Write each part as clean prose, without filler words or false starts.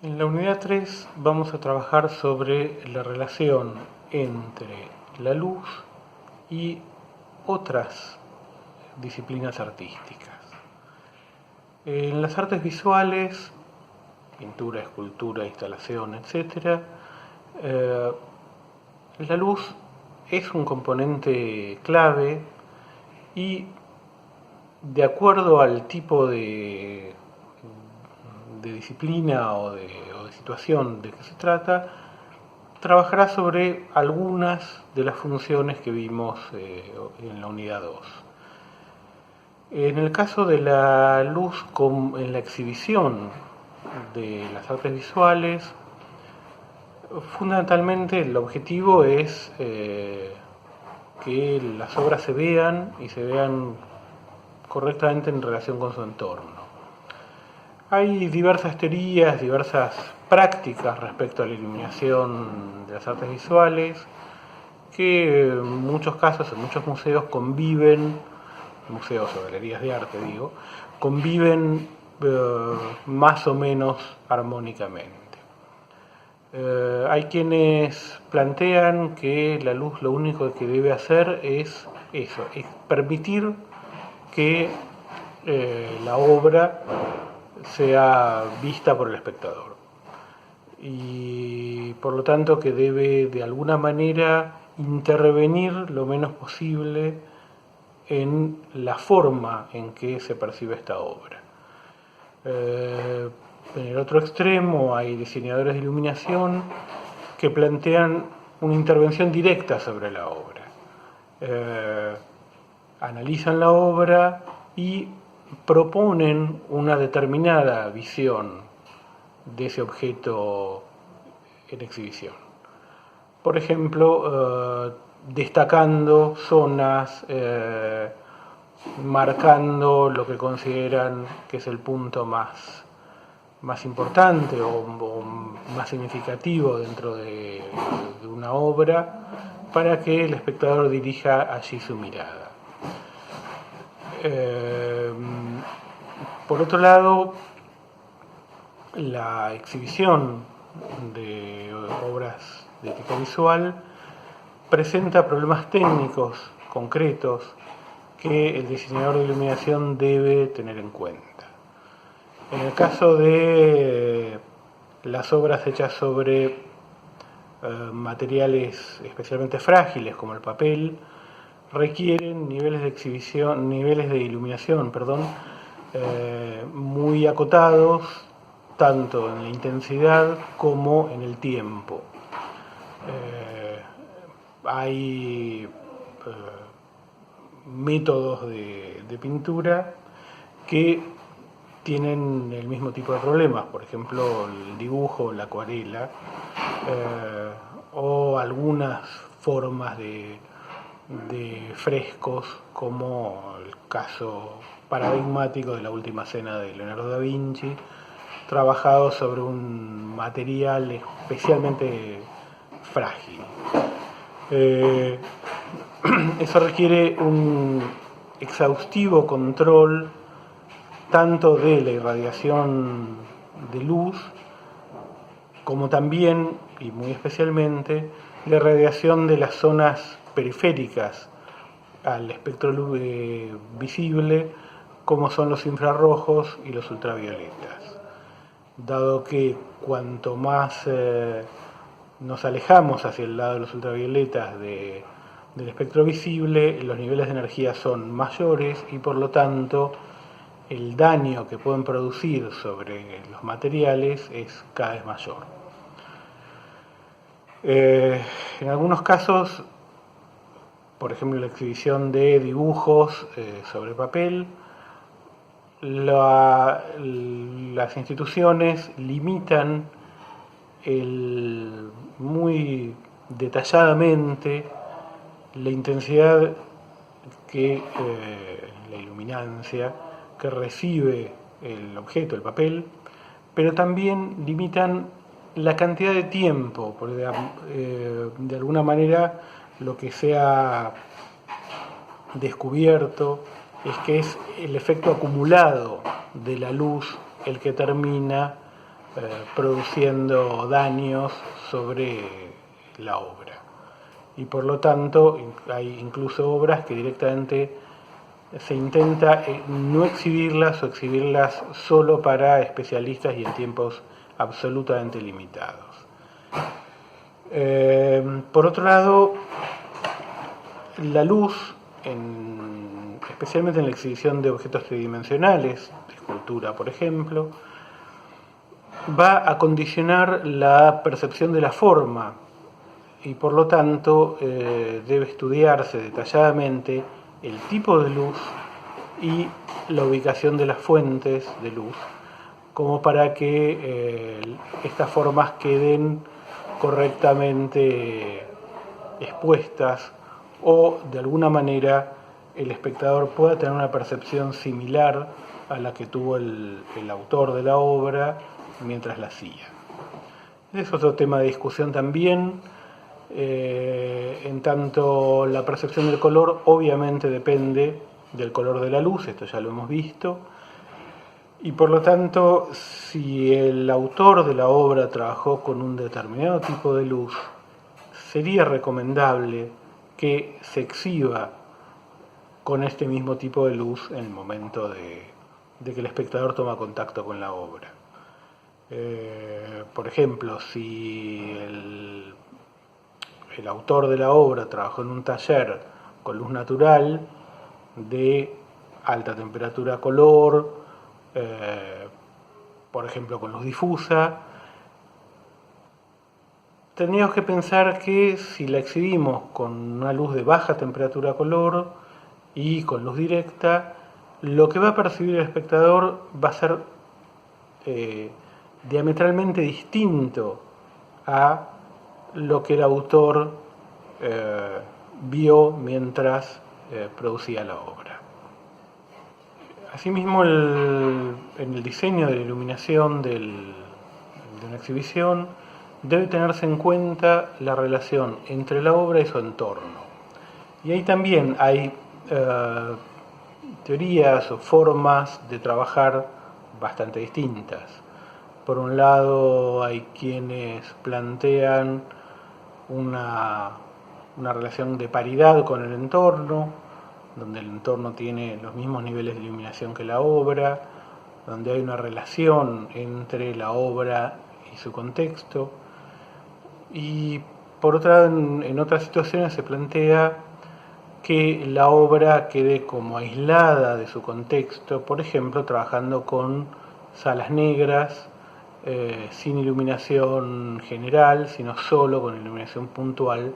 En la unidad 3 vamos a trabajar sobre la relación entre la luz y otras disciplinas artísticas. En las artes visuales, pintura, escultura, instalación, etc., la luz es un componente clave y de acuerdo al tipo de disciplina o de situación de que se trata, trabajará sobre algunas de las funciones que vimos en la unidad 2. En el caso de la luz en la exhibición de las artes visuales, fundamentalmente el objetivo es que las obras se vean y se vean correctamente en relación con su entorno. Hay diversas teorías, diversas prácticas respecto a la iluminación de las artes visuales que en muchos casos, en muchos museos museos o galerías de arte digo, conviven más o menos armónicamente. Hay quienes plantean que la luz lo único que debe hacer es eso, es permitir que la obra sea vista por el espectador y por lo tanto que debe de alguna manera intervenir lo menos posible en la forma en que se percibe esta obra. En el otro extremo hay diseñadores de iluminación que plantean una intervención directa sobre la obra. Analizan la obra y proponen una determinada visión de ese objeto en exhibición. Por ejemplo, destacando zonas, marcando lo que consideran que es el punto más importante o más significativo dentro de una obra para que el espectador dirija allí su mirada. Por otro lado, la exhibición de obras de tipo visual presenta problemas técnicos concretos que el diseñador de iluminación debe tener en cuenta. En el caso de las obras hechas sobre materiales especialmente frágiles como el papel, requieren niveles de iluminación, muy acotados, tanto en la intensidad como en el tiempo. Hay métodos de pintura que tienen el mismo tipo de problemas, por ejemplo el dibujo, la acuarela, o algunas formas de frescos, como el caso paradigmático de la Última Cena de Leonardo da Vinci, trabajado sobre un material especialmente frágil. Eso requiere un exhaustivo control tanto de la irradiación de luz como también, y muy especialmente, la irradiación de las zonas periféricas al espectro visible, como son los infrarrojos y los ultravioletas, dado que cuanto más nos alejamos hacia el lado de los ultravioletas del espectro visible, los niveles de energía son mayores y por lo tanto el daño que pueden producir sobre los materiales es cada vez mayor. En algunos casos, por ejemplo la exhibición de dibujos sobre papel, las instituciones limitan muy detalladamente la intensidad la iluminancia que recibe el objeto, el papel, pero también limitan la cantidad de tiempo, porque de alguna manera lo que se ha descubierto es que es el efecto acumulado de la luz el que termina produciendo daños sobre la obra. Y por lo tanto hay incluso obras que directamente se intenta no exhibirlas o exhibirlas solo para especialistas y en tiempos absolutamente limitados. Por otro lado, la luz, especialmente en la exhibición de objetos tridimensionales, de escultura por ejemplo, va a condicionar la percepción de la forma y por lo tanto debe estudiarse detalladamente el tipo de luz y la ubicación de las fuentes de luz, como para que estas formas queden correctamente expuestas o de alguna manera el espectador pueda tener una percepción similar a la que tuvo el autor de la obra mientras la hacía. Es otro tema de discusión también. En tanto la percepción del color obviamente depende del color de la luz, esto ya lo hemos visto, y por lo tanto si el autor de la obra trabajó con un determinado tipo de luz, sería recomendable que se exhiba con este mismo tipo de luz en el momento de que el espectador toma contacto con la obra. Por ejemplo, si el autor de la obra trabajó en un taller con luz natural de alta temperatura color, por ejemplo con luz difusa, tendríamos que pensar que si la exhibimos con una luz de baja temperatura color y con luz directa, lo que va a percibir el espectador va a ser diametralmente distinto a lo que el autor vio mientras producía la obra. Asimismo, en el diseño de la iluminación de una exhibición debe tenerse en cuenta la relación entre la obra y su entorno. Y ahí también hay teorías o formas de trabajar bastante distintas. Por un lado hay quienes plantean una relación de paridad con el entorno, donde el entorno tiene los mismos niveles de iluminación que la obra, donde hay una relación entre la obra y su contexto. Y por otro lado, en otras situaciones se plantea que la obra quede como aislada de su contexto, por ejemplo, trabajando con salas negras, sin iluminación general, sino solo con iluminación puntual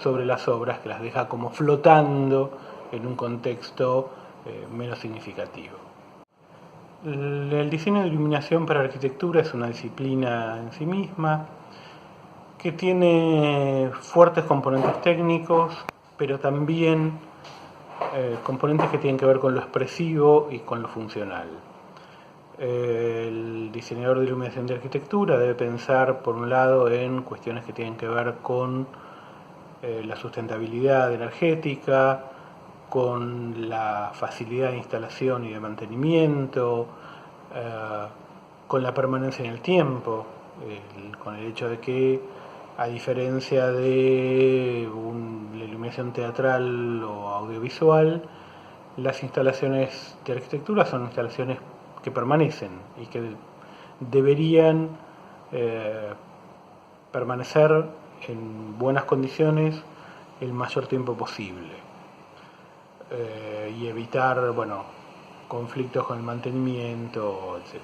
sobre las obras, que las deja como flotando en un contexto menos significativo. El diseño de iluminación para arquitectura es una disciplina en sí misma que tiene fuertes componentes técnicos, pero también componentes que tienen que ver con lo expresivo y con lo funcional. El diseñador de iluminación de arquitectura debe pensar, por un lado, en cuestiones que tienen que ver con la sustentabilidad energética, con la facilidad de instalación y de mantenimiento, con la permanencia en el tiempo, con el hecho de que, a diferencia de la iluminación teatral o audiovisual, las instalaciones de arquitectura son instalaciones que permanecen y que deberían permanecer en buenas condiciones el mayor tiempo posible y evitar conflictos con el mantenimiento, etc.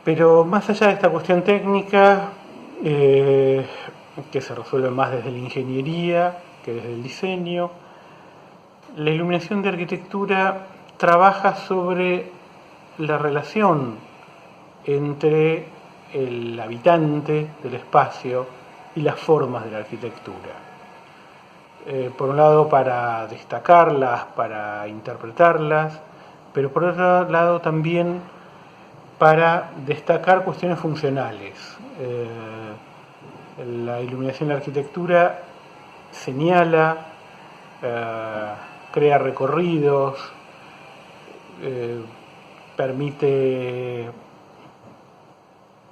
Pero más allá de esta cuestión técnica, que se resuelve más desde la ingeniería que desde el diseño, la iluminación de arquitectura trabaja sobre la relación entre el habitante del espacio y las formas de la arquitectura. Por un lado para destacarlas, para interpretarlas, pero por otro lado también para destacar cuestiones funcionales. La iluminación de la arquitectura señala, crea recorridos, permite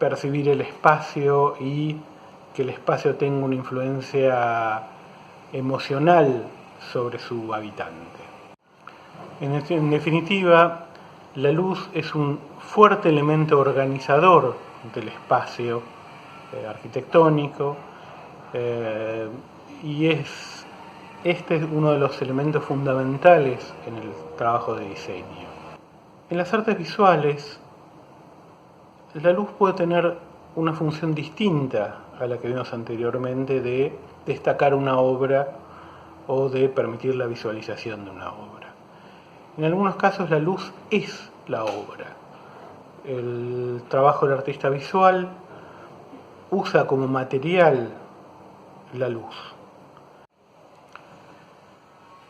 percibir el espacio y que el espacio tenga una influencia emocional sobre su habitante. En definitiva, la luz es un fuerte elemento organizador del espacio arquitectónico y este es uno de los elementos fundamentales en el trabajo de diseño. En las artes visuales, la luz puede tener una función distinta a la que vimos anteriormente de destacar una obra o de permitir la visualización de una obra. En algunos casos la luz es la obra. El trabajo del artista visual usa como material la luz.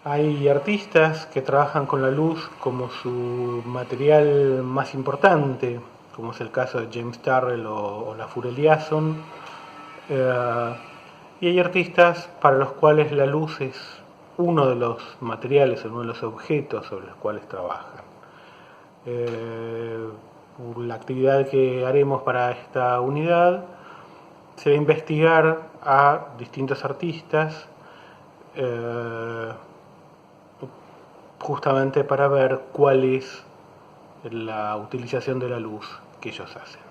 Hay artistas que trabajan con la luz como su material más importante, como es el caso de James Turrell o Lafur Eliasson, y hay artistas para los cuales la luz es uno de los materiales, uno de los objetos sobre los cuales trabajan. La actividad que haremos para esta unidad será investigar a distintos artistas justamente para ver cuál es la utilización de la luz que ellos hacen.